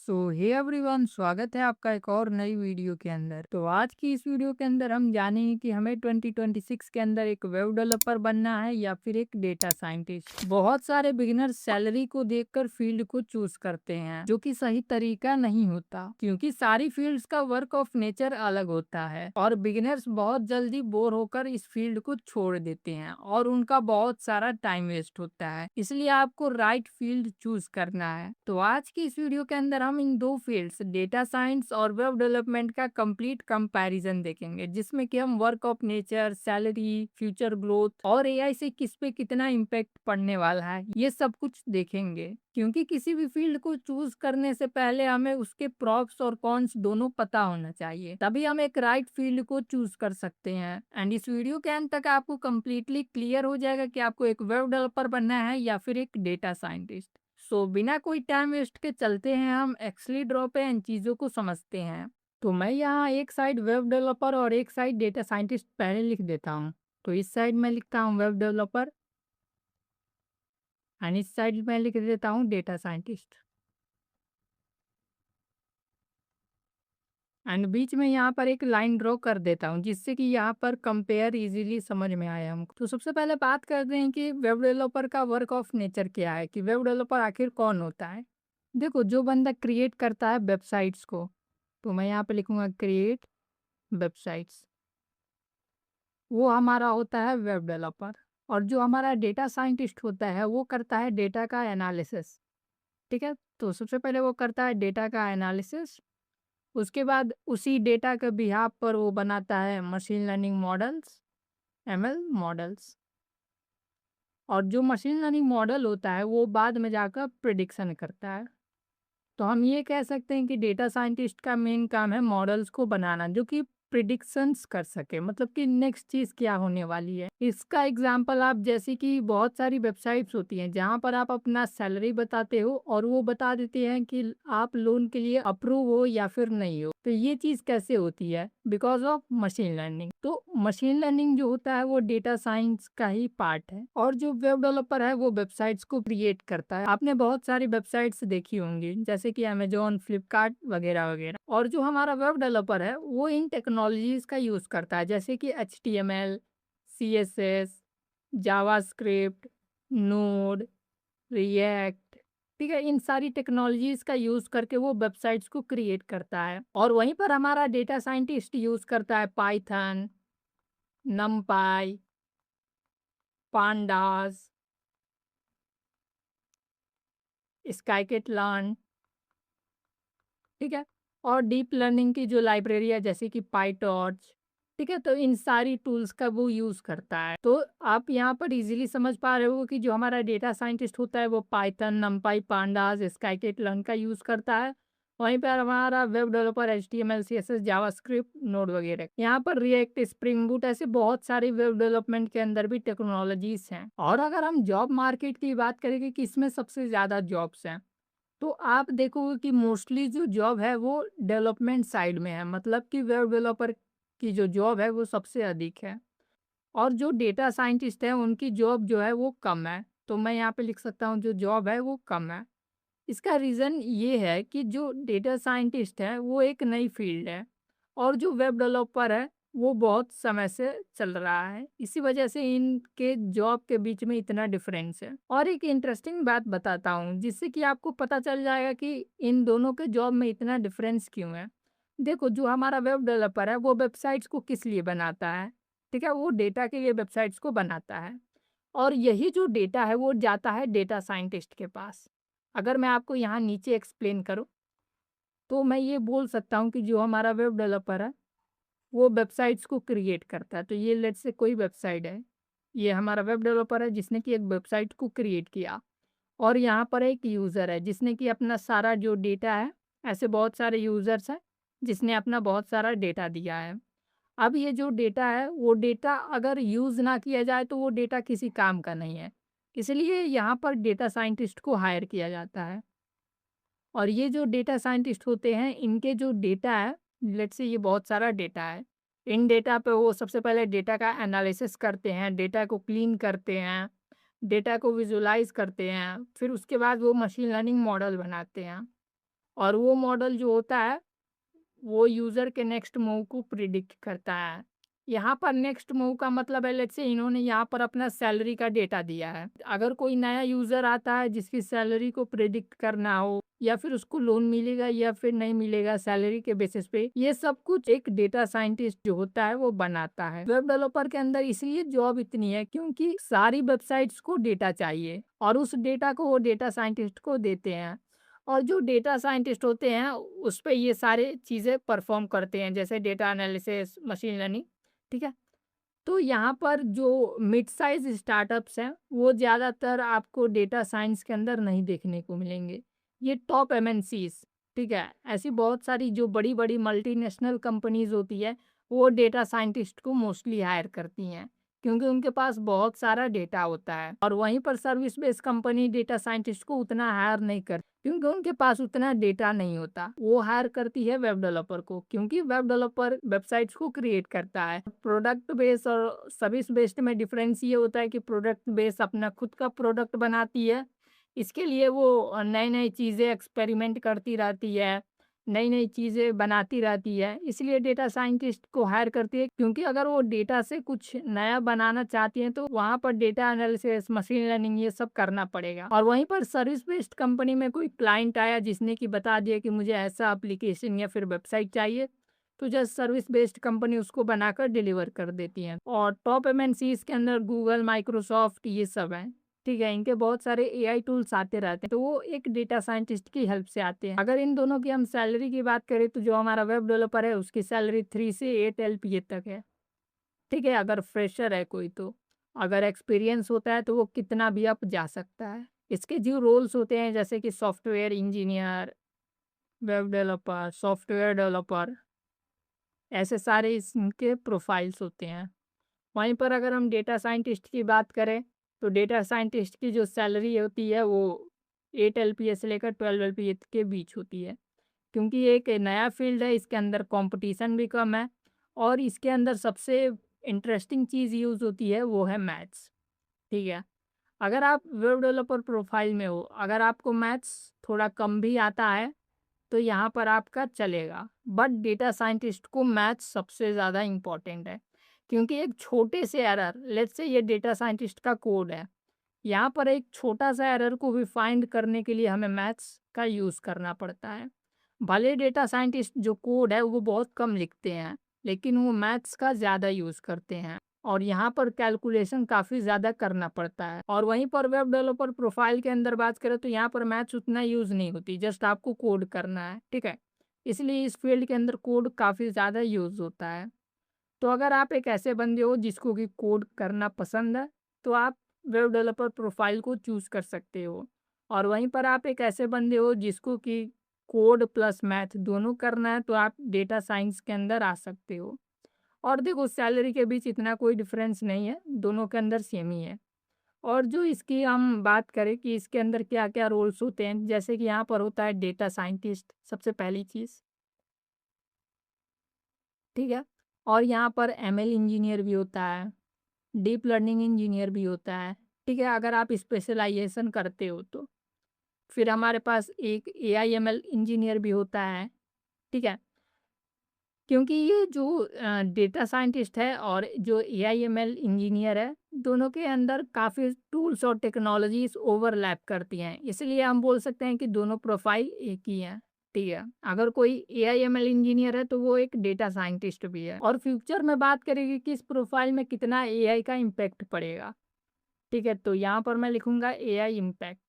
Hey everyone, स्वागत है आपका एक और नई वीडियो के अंदर। तो आज की इस वीडियो के अंदर हम जानेंगे कि हमें 2026 के अंदर एक वेब डेवलपर बनना है या फिर एक डेटा साइंटिस्ट। बहुत सारे बिगिनर्स सैलरी को देखकर फील्ड को चूज करते हैं, जो कि सही तरीका नहीं होता, क्योंकि सारी फील्ड्स का वर्क ऑफ नेचर अलग होता है और बिगिनर्स बहुत जल्दी बोर होकर इस फील्ड को छोड़ देते हैं और उनका बहुत सारा टाइम वेस्ट होता है। इसलिए आपको राइट फील्ड चूज करना है। तो आज की इस वीडियो के अंदर हम इन दो फील्ड्स डेटा साइंस और वेब डेवलपमेंट का कंप्लीट कंपैरिजन देखेंगे, जिसमें कि हम work of nature, salary, future growth और एआई से किस पे कितना इम्पैक्ट पड़ने वाला है, ये सब कुछ देखेंगे। क्योंकि किसी भी फील्ड को चूज करने से पहले हमें उसके प्रॉप्स और कॉन्स दोनों पता होना चाहिए, तभी हम एक राइट फील्ड को चूज कर सकते हैं। एंड इस वीडियो के अंत तक आपको कंप्लीटली क्लियर हो जाएगा कि आपको एक वेब डेवलपर बनना है या फिर एक डेटा साइंटिस्ट। बिना कोई टाइम वेस्ट के चलते हैं हम एक्सली ड्रॉ पे इन चीज़ों को समझते हैं। तो मैं यहाँ एक साइड वेब डेवलपर और एक साइड डेटा साइंटिस्ट पहले लिख देता हूँ। तो इस साइड में लिखता हूँ वेब डेवलपर एंड इस साइड में लिख देता हूँ डेटा साइंटिस्ट एंड बीच में यहाँ पर एक लाइन ड्रॉ कर देता हूँ, जिससे कि यहाँ पर कंपेयर इजीली समझ में आए हमको। तो सबसे पहले बात करते हैं कि वेब डेवलपर का वर्क ऑफ नेचर क्या है, कि वेब डेवलपर आखिर कौन होता है। देखो, जो बंदा क्रिएट करता है वेबसाइट्स को, तो मैं यहाँ पे लिखूंगा क्रिएट वेबसाइट्स, वो हमारा होता है वेब डेवलपर। और जो हमारा डेटा साइंटिस्ट होता है वो करता है डेटा का एनालिसिस। ठीक है, तो सबसे पहले वो करता है डेटा का एनालिसिस, उसके बाद उसी डेटा के बिहाफ पर वो बनाता है machine learning models, ML models. और जो मशीन लर्निंग मॉडल होता है वो बाद में जाकर प्रिडिक्शन करता है। तो हम ये कह सकते हैं कि डेटा साइंटिस्ट का मेन काम है मॉडल्स को बनाना, जो कि प्रिडिक्शंस कर सके, मतलब कि नेक्स्ट चीज़ क्या होने वाली है। इसका एग्जांपल आप जैसे कि बहुत सारी वेबसाइट्स होती हैं जहां पर आप अपना सैलरी बताते हो और वो बता देते हैं कि आप लोन के लिए अप्रूव हो या फिर नहीं हो। तो ये चीज़ कैसे होती है? Because of machine learning. तो मशीन लर्निंग जो होता है वो डेटा साइंस का ही पार्ट है। और जो वेब डेवलपर है वो वेबसाइट्स को क्रिएट करता है। आपने बहुत सारी वेबसाइट्स देखी होंगी, जैसे कि अमेजोन, फ्लिपकार्ट वगैरह वगैरह। और जो हमारा वेब डेवलपर है वो इन टेक्नोलॉजीज का यूज करता है, जैसे कि HTML, CSS, JavaScript, node, react. ठीक है, इन सारी टेक्नोलॉजीज का यूज करके वो वेबसाइट्स को क्रिएट करता है। और वहीं पर हमारा डेटा साइंटिस्ट यूज करता है पाइथन, नमपाई, पांडास, स्काईकिट लर्न। ठीक है, और डीप लर्निंग की जो लाइब्रेरी है जैसे कि पाइटॉर्च। ठीक है, तो इन सारी टूल्स का वो यूज़ करता है। तो आप यहाँ पर इजीली समझ पा रहे हो कि जो हमारा डेटा साइंटिस्ट होता है वो पाइथन, नमपाई, पांडास, स्काईकिट लर्न का यूज़ करता है। वहीं पर हमारा web developer HTML, CSS, JavaScript, node वगैरह। यहाँ पर रिएक्ट, स्प्रिंग बूट, ऐसे बहुत सारी वेब डेवलपमेंट के अंदर भी टेक्नोलॉजीज हैं। और अगर हम जॉब मार्केट की बात करेंगे कि इसमें सबसे ज़्यादा जॉब्स हैं, तो आप देखोगे कि मोस्टली जो जॉब है वो डेवलपमेंट साइड में है, मतलब कि वेब डेवलपर की जो जॉब है वो सबसे अधिक है। और जो डेटा साइंटिस्ट है उनकी जॉब जो है वो कम है। तो मैं यहाँ पे लिख सकता हूँ जो जॉब है वो कम है। इसका रीज़न ये है कि जो डेटा साइंटिस्ट है वो एक नई फील्ड है और जो वेब डेवलपर है वो बहुत समय से चल रहा है। इसी वजह से इनके जॉब के बीच में इतना डिफरेंस है। और एक इंटरेस्टिंग बात बताता हूँ जिससे कि आपको पता चल जाएगा कि इन दोनों के जॉब में इतना डिफरेंस क्यों है। देखो, जो हमारा वेब डेवलपर है वो वेबसाइट्स को किस लिए बनाता है? ठीक है, वो डेटा के लिए वेबसाइट्स को बनाता है और यही जो डेटा है वो जाता है डेटा साइंटिस्ट के पास। अगर मैं आपको यहाँ नीचे एक्सप्लेन करूँ, तो मैं ये बोल सकता हूँ कि जो हमारा वेब डेवलपर है, वो वेबसाइट्स को क्रिएट करता है। तो ये लेट्स से कोई वेबसाइट है, ये हमारा वेब डेवलपर है जिसने कि एक वेबसाइट को क्रिएट किया। और यहाँ पर एक यूज़र है जिसने कि अपना सारा जो डेटा है, ऐसे बहुत सारे यूज़र्स हैं जिसने अपना बहुत सारा डेटा दिया है। अब ये जो डेटा है, वो डेटा अगर यूज़ ना किया जाए तो वो डेटा किसी काम का नहीं है। इसलिए यहाँ पर डेटा साइंटिस्ट को हायर किया जाता है। और ये जो डेटा साइंटिस्ट होते हैं, इनके जो डेटा है, लेट्स से ये बहुत सारा डेटा है। इन डेटा पे वो सबसे पहले डेटा का एनालिसिस करते हैं, डेटा को क्लीन करते हैं, डेटा को विजुलाइज़ करते हैं, फिर उसके बाद वो मशीन लर्निंग मॉडल बनाते हैं। और वो मॉडल जो होता है वो यूज़र के नेक्स्ट मूव को प्रिडिक्ट करता है। यहाँ पर नेक्स्ट मूव का मतलब है, लेट्स से इन्होंने यहाँ पर अपना सैलरी का डेटा दिया है। अगर कोई नया यूज़र आता है जिसकी सैलरी को प्रिडिक्ट करना हो या फिर उसको लोन मिलेगा या फिर नहीं मिलेगा सैलरी के बेसिस पे, ये सब कुछ एक डेटा साइंटिस्ट जो होता है वो बनाता है। वेब डेवलपर के अंदर इसलिए जॉब इतनी है क्योंकि सारी वेबसाइट्स को डेटा चाहिए और उस डेटा को वो डेटा साइंटिस्ट को देते हैं। और जो डेटा साइंटिस्ट होते हैं उस पे ये सारे चीज़ें परफॉर्म करते हैं, जैसे डेटा एनालिसिस, मशीन लर्निंग, ठीक है। तो यहाँ पर जो मिड साइज स्टार्टअप्स हैं वो ज़्यादातर आपको डेटा साइंस के अंदर नहीं देखने को मिलेंगे। ये टॉप एमएनसीज, ठीक है, ऐसी बहुत सारी जो बड़ी बड़ी मल्टीनेशनल कंपनीज होती है वो डेटा साइंटिस्ट को मोस्टली हायर करती हैं क्योंकि उनके पास बहुत सारा डेटा होता है। और वहीं पर service based company data scientist को उतना हायर नहीं करती क्योंकि उनके पास उतना डेटा नहीं होता। वो हायर करती है वेब डेवलपर को क्योंकि वेब डेवलपर वेबसाइट्स को क्रिएट करता है। प्रोडक्ट बेस्ड और सर्विस बेस्ड में डिफरेंस ये होता है कि प्रोडक्ट बेस्ड अपना खुद का प्रोडक्ट बनाती है। इसके लिए वो नई नई चीज़ें एक्सपेरिमेंट करती रहती है, नई नई चीज़ें बनाती रहती है, इसलिए डेटा साइंटिस्ट को हायर करती है क्योंकि अगर वो डेटा से कुछ नया बनाना चाहती हैं तो वहाँ पर डेटा एनालिसिस, मशीन लर्निंग ये सब करना पड़ेगा। और वहीं पर सर्विस बेस्ड कंपनी में कोई क्लाइंट आया जिसने कि बता दिया कि मुझे ऐसा एप्लीकेशन या फिर वेबसाइट चाहिए, तो जस्ट सर्विस बेस्ड कंपनी उसको बनाकर डिलीवर कर देती है। और टॉप एमएनसीज के अंदर गूगल, माइक्रोसॉफ्ट ये सब हैं, ठीक है। इनके बहुत सारे एआई टूल्स आते रहते हैं तो वो एक डेटा साइंटिस्ट की हेल्प से आते हैं। अगर इन दोनों की हम सैलरी की बात करें तो जो हमारा वेब डेवलपर है उसकी सैलरी 3 से 8 एलपीए तक है, ठीक है, अगर फ्रेशर है कोई तो। अगर एक्सपीरियंस होता है तो वो कितना भी अप जा सकता है। इसके जो रोल्स होते हैं जैसे कि software engineer, web developer, software developer, ऐसे सारे इनके प्रोफाइल्स होते हैं। वहीं पर अगर हम डेटा साइंटिस्ट की बात करें तो डेटा साइंटिस्ट की जो सैलरी होती है वो 8 एलपीए से लेकर 12 एलपीए के बीच होती है क्योंकि ये एक नया फील्ड है, इसके अंदर कंपटीशन भी कम है और इसके अंदर सबसे इंटरेस्टिंग चीज़ यूज़ होती है वो है मैथ्स, ठीक है। अगर आप वेब डेवलपर प्रोफाइल में हो, अगर आपको मैथ्स थोड़ा कम भी आता है तो यहाँ पर आपका चलेगा, बट डेटा साइंटिस्ट को मैथ्स सबसे ज़्यादा इम्पॉर्टेंट है क्योंकि एक छोटे से एरर, लेट्स से ये डेटा साइंटिस्ट का कोड है, यहाँ पर एक छोटा सा एरर को भी फाइंड करने के लिए हमें मैथ्स का यूज़ करना पड़ता है। भले डेटा साइंटिस्ट जो कोड है वो बहुत कम लिखते हैं लेकिन वो मैथ्स का ज़्यादा यूज़ करते हैं और यहाँ पर कैलकुलेशन काफ़ी ज़्यादा करना पड़ता है। और वहीं पर वेब डेवलपर प्रोफाइल के अंदर बात करें तो यहाँ पर मैथ्स उतना यूज़ नहीं होती, जस्ट आपको कोड करना है, ठीक है। इसलिए इस फील्ड के अंदर कोड काफ़ी ज़्यादा यूज़ होता है। तो अगर आप एक ऐसे बंदे हो जिसको कि कोड करना पसंद है तो आप वेब डेवलपर प्रोफाइल को चूज़ कर सकते हो। और वहीं पर आप एक ऐसे बंदे हो जिसको कि कोड प्लस मैथ दोनों करना है तो आप डेटा साइंस के अंदर आ सकते हो। और देखो सैलरी के बीच इतना कोई डिफरेंस नहीं है, दोनों के अंदर सेम ही है। और जो इसकी हम बात करें कि इसके अंदर क्या क्या रोल्स होते हैं, जैसे कि यहाँ पर होता है डेटा साइंटिस्ट सबसे पहली चीज़, ठीक है। और यहाँ पर एमएल इंजीनियर भी होता है, डीप लर्निंग इंजीनियर भी होता है, ठीक है, अगर आप स्पेशलाइजेशन करते हो तो। फिर हमारे पास एक एआई एमएल इंजीनियर भी होता है, ठीक है। क्योंकि ये जो डेटा साइंटिस्ट है और जो एआई एमएल इंजीनियर है, दोनों के अंदर काफ़ी टूल्स और टेक्नोलॉजीज़ ओवरलैप करती हैं, इसलिए हम बोल सकते हैं कि दोनों प्रोफाइल एक ही हैं, ठीक है। अगर कोई एआई एमएल इंजीनियर है तो वो एक डेटा साइंटिस्ट भी है। और फ्यूचर में बात करेंगे कि इस प्रोफाइल में कितना एआई का इम्पैक्ट पड़ेगा, ठीक है, तो यहाँ पर मैं लिखूँगा एआई इम्पैक्ट।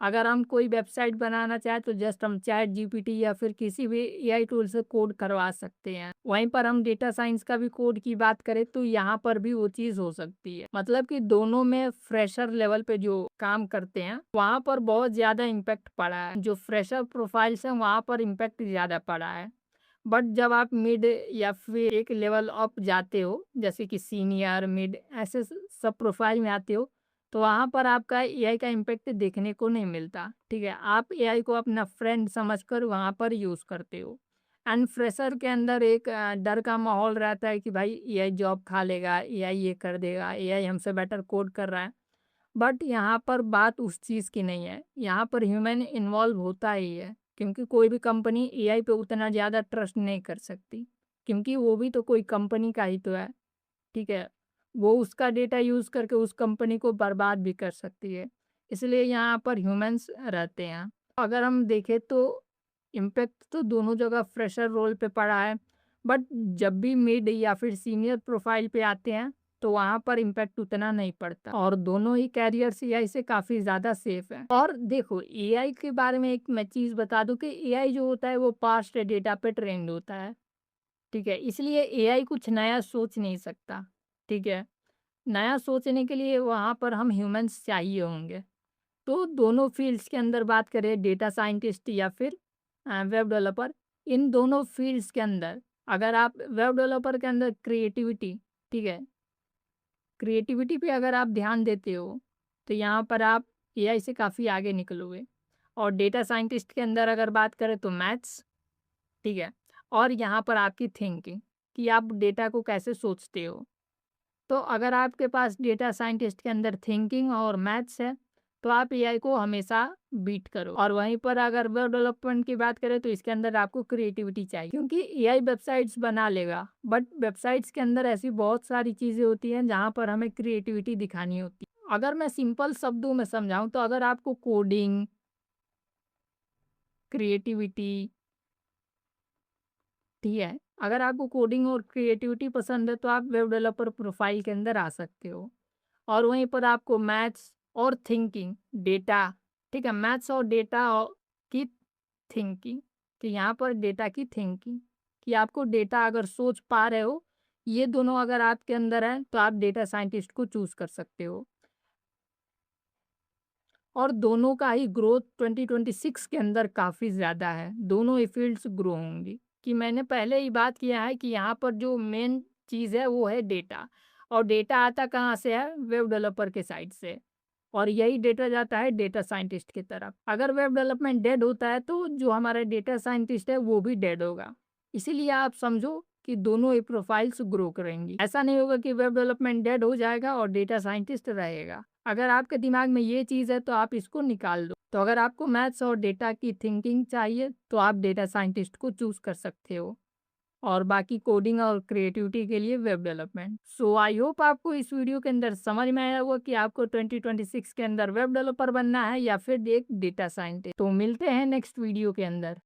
अगर हम कोई वेबसाइट बनाना चाहें तो जस्ट हम चैट जीपीटी या फिर किसी भी एआई टूल से कोड करवा सकते हैं। वहीं पर हम डेटा साइंस का भी कोड की बात करें तो यहाँ पर भी वो चीज़ हो सकती है। मतलब कि दोनों में फ्रेशर लेवल पे जो काम करते हैं वहाँ पर बहुत ज़्यादा इम्पैक्ट पड़ा है, जो फ्रेशर प्रोफाइल्स हैं वहाँ पर इम्पैक्ट ज़्यादा पड़ा है। बट जब आप मिड या फिर एक लेवल अप जाते हो जैसे कि सीनियर, मिड, ऐसे सब प्रोफाइल में आते हो तो वहाँ पर आपका एआई का इम्पैक्ट देखने को नहीं मिलता, ठीक है। आप एआई को अपना फ्रेंड समझकर वहाँ पर यूज़ करते हो। एंड फ्रेशर के अंदर एक डर का माहौल रहता है कि भाई एआई जॉब खा लेगा, एआई ये कर देगा, एआई हमसे बेटर कोड कर रहा है। बट यहाँ पर बात उस चीज़ की नहीं है, यहाँ पर ह्यूमन इन्वॉल्व होता ही है, क्योंकि कोई भी कंपनी एआई पे उतना ज़्यादा ट्रस्ट नहीं कर सकती, क्योंकि वो भी तो कोई कंपनी का ही तो है, ठीक है? वो उसका डेटा यूज़ करके उस कंपनी को बर्बाद भी कर सकती है, इसलिए यहाँ पर ह्यूमन्स रहते हैं। अगर हम देखें तो इम्पैक्ट तो दोनों जगह फ्रेशर रोल पे पड़ा है, बट जब भी मिड या फिर सीनियर प्रोफाइल पे आते हैं, तो वहाँ पर इम्पैक्ट उतना नहीं पड़ता और दोनों ही कैरियर्स एआई से काफ़ी ज़्यादा सेफ हैं। और देखो, एआई के बारे में एक मैं चीज़ बता दूँ कि एआई जो होता है वो पास्ट डेटा पे ट्रेंड होता है, ठीक है? इसलिए एआई कुछ नया सोच नहीं सकता, ठीक है? नया सोचने के लिए वहाँ पर हम ह्यूमन्स चाहिए होंगे। तो दोनों फील्ड्स के अंदर बात करें, डेटा साइंटिस्ट या फिर वेब डेवलपर, इन दोनों फील्ड्स के अंदर अगर आप वेब डेवलपर के अंदर क्रिएटिविटी, ठीक है? क्रिएटिविटी पे अगर आप ध्यान देते हो, तो यहाँ पर आप एआई से काफ़ी आगे निकलोगे। और डेटा साइंटिस्ट के अंदर अगर बात करें तो मैथ्स, ठीक है? और यहाँ पर आपकी थिंकिंग, कि आप डेटा को कैसे सोचते हो। तो अगर आपके पास डेटा साइंटिस्ट के अंदर थिंकिंग और मैथ्स है, तो आप एआई को हमेशा बीट करो। और वहीं पर अगर वेब डेवलपमेंट की बात करें तो इसके अंदर आपको क्रिएटिविटी चाहिए, क्योंकि एआई वेबसाइट्स बना लेगा, बट वेबसाइट्स के अंदर ऐसी बहुत सारी चीज़ें होती हैं जहाँ पर हमें क्रिएटिविटी दिखानी होती है। अगर मैं सिंपल शब्दों में समझाऊँ तो अगर आपको कोडिंग, क्रिएटिविटी, ठीक है, अगर आपको कोडिंग और क्रिएटिविटी पसंद है तो आप वेब डेवलपर प्रोफाइल के अंदर आ सकते हो। और वहीं पर आपको मैथ्स और थिंकिंग, डेटा, ठीक है, मैथ्स और डेटा की थिंकिंग, कि यहाँ पर डेटा की थिंकिंग, कि आपको डेटा अगर सोच पा रहे हो, ये दोनों अगर आपके अंदर है तो आप डेटा साइंटिस्ट को चूज कर सकते हो। और दोनों का ही ग्रोथ 2026 के अंदर काफ़ी ज़्यादा है, दोनों ही फील्ड्स ग्रो होंगी। कि मैंने पहले ही बात किया है कि यहाँ पर जो मेन चीज़ है वो है डेटा, और डेटा आता कहाँ से है? वेब डेवलपर के साइड से, और यही डेटा जाता है डेटा साइंटिस्ट की तरफ। अगर वेब डेवलपमेंट डेड होता है तो जो हमारा डेटा साइंटिस्ट है वो भी डेड होगा। इसीलिए आप समझो कि दोनों ही प्रोफाइल्स ग्रो करेंगी। ऐसा नहीं होगा कि वेब डेवलपमेंट डेड हो जाएगा और डेटा साइंटिस्ट रहेगा। अगर आपके दिमाग में ये चीज़ है तो आप इसको निकाल दो। तो अगर आपको मैथ्स और डेटा की थिंकिंग चाहिए तो आप डेटा साइंटिस्ट को चूज कर सकते हो, और बाकी कोडिंग और क्रिएटिविटी के लिए web development. So I hope आपको इस वीडियो के अंदर समझ में आया होगा कि आपको 2026 के अंदर वेब डेवलपर बनना है या फिर एक डेटा साइंटिस्ट। तो मिलते हैं नेक्स्ट वीडियो के अंदर।